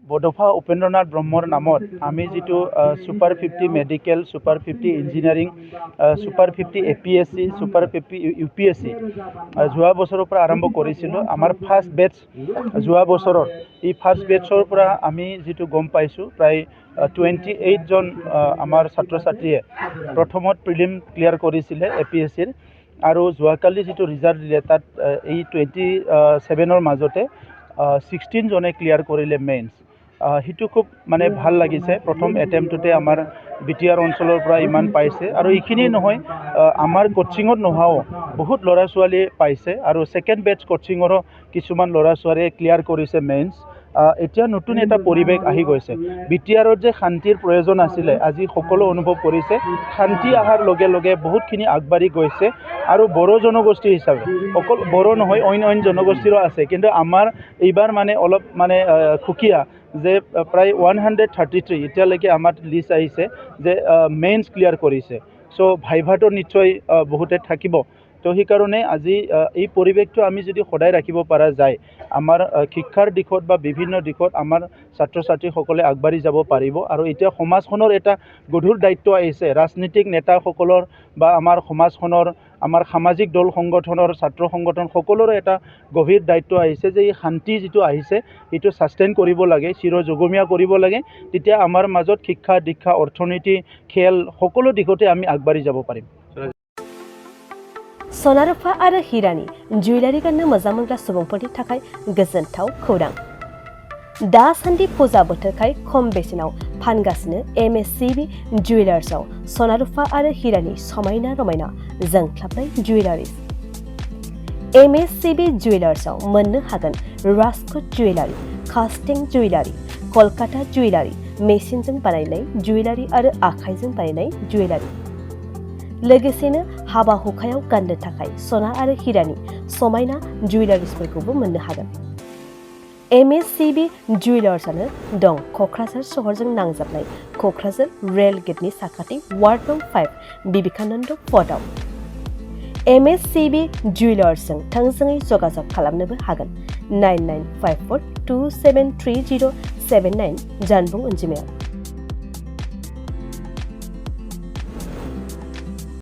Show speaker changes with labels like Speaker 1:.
Speaker 1: বডফা উপেন্দ্ৰনাথ ব্ৰহ্মৰ নামত আমি যিটো super 50 medical super 50 engineering super 50 APSC super 50 UPSC যোৱা বছৰৰ পৰা আৰম্ভ কৰিছিলোঁ আমাৰ ফাৰ্ষ্ট বেটছ যোৱা বছৰৰ এই ফাৰ্ষ্ট বেটছৰ পৰা আমি যিটো গম পাইছোঁ প্ৰায় 28 জন আমাৰ ছাত্ৰ ছাত্ৰীয়ে প্ৰথমত প্ৰিলিম ক্লিয়াৰ কৰিছিলে APSCৰ আৰু যোৱাকালি যিটো ৰিজাল্ট দিলে তাত এই 27ৰ মাজতে 16 জনে ক্লিয়াৰ কৰিলে মেইনছ হিটো খুব মানে ভাল লাগিছে প্ৰথম এটেম্পটতে আমাৰ বিটিআৰ অঞ্চলৰ পৰা ইমান পাইছে আৰু এইখিনি নহয় আমাৰ কোচিঙত নহাও বহুত ল'ৰা ছোৱালী পাইছে আৰু সেকেন্ড বেটছ কোচিঙৰো কিছুমান ল'ৰা ছোৱালীয়ে ক্লিয়াৰ কৰিছে মেইনছ এতিয়া নতুন এটা পৰিৱেশ আহি গৈছে বিটিআৰত যে শান্তিৰ প্ৰয়োজন আছিলে আজি সকলো অনুভৱ কৰিছে শান্তি আহাৰ লগে লগে বহুতখিনি আগবাঢ়ি গৈছে আৰু বড়ো জনগোষ্ঠী হিচাপে অকল বড়ো নহয় অইন জনগোষ্ঠীৰো আছে কিন্তু আমাৰ এইবাৰ মানে অলপ মানে খুকিয়া যে প্ৰায় 133 এতিয়ালৈকে আমাৰ লিষ্ট আহিছে যে মেইনছ ক্লিয়াৰ কৰিছে সো ভাইভাটো নিশ্চয় বহুতে থাকিব তো সেইকাৰণে আজি এই পৰিৱেশটো আমি যদি সদায় ৰাখিব পৰা যায় আমাৰ শিক্ষাৰ দিশত বা বিভিন্ন দিশত আমাৰ ছাত্ৰ ছাত্ৰীসকলে আগবাঢ়ি যাব পাৰিব আৰু এতিয়া সমাজখনৰ এটা গধুৰ দায়িত্ব আহিছে ৰাজনীতিক নেতাসকলৰ বা আমাৰ সমাজখনৰ আমাৰ সামাজিক দল সংগঠনৰ ছাত্ৰ সংগঠন সকলোৰে এটা গভীৰ দায়িত্ব আহিছে যে এই শান্তি যিটো আহিছে এইটো সাস্টেইন কৰিব লাগে চিৰজুগমীয়া কৰিব লাগে তেতিয়া আমাৰ মাজত শিক্ষা দীক্ষা অৰ্থনীতি খেল সকলো দিশতে আমি আগবাঢ়ি যাব পাৰিম
Speaker 2: सनारुफा आरो हिरानि जुवेलारि गाननो मोजां मोनग्रा सुबुंफोरनि थाखाय गोजोनथाव खौरां दासान्दि फुजा बोथोरखाय खम बेसेनाव फानगासिनो APSC जुवेलार्सआव सनारुफा आरो हिरानि समायना रमायना जोंख्लाबनाय जुवेलारिस APSC जुवेलार्सआव मोननो हागोन Rajkot jewellery कास्टिं jewellery Kolkata jewellery मेसिनजों बानायनाय जुवेलारि आरो आखाइजों बानायनाय जुवेलारि लोगोसेनो हाबा हुखायाव गाननो थाखाय सना आरो हिरानि समायना जुवेलारिसफोरखौबो मोननो हागोन APSC जुवेलार्सआनो दं क'क्राझार सहरजों नांजाबनाय क'क्राझार रेल गेटनि साखाथि वार्ड नं 5 बिवेकानन्द पथआव APSC जुवेलार्सजों थोंजोङै जगाजग खालामनोबो हागोन 9954273079 जानबुं अनजिमायाव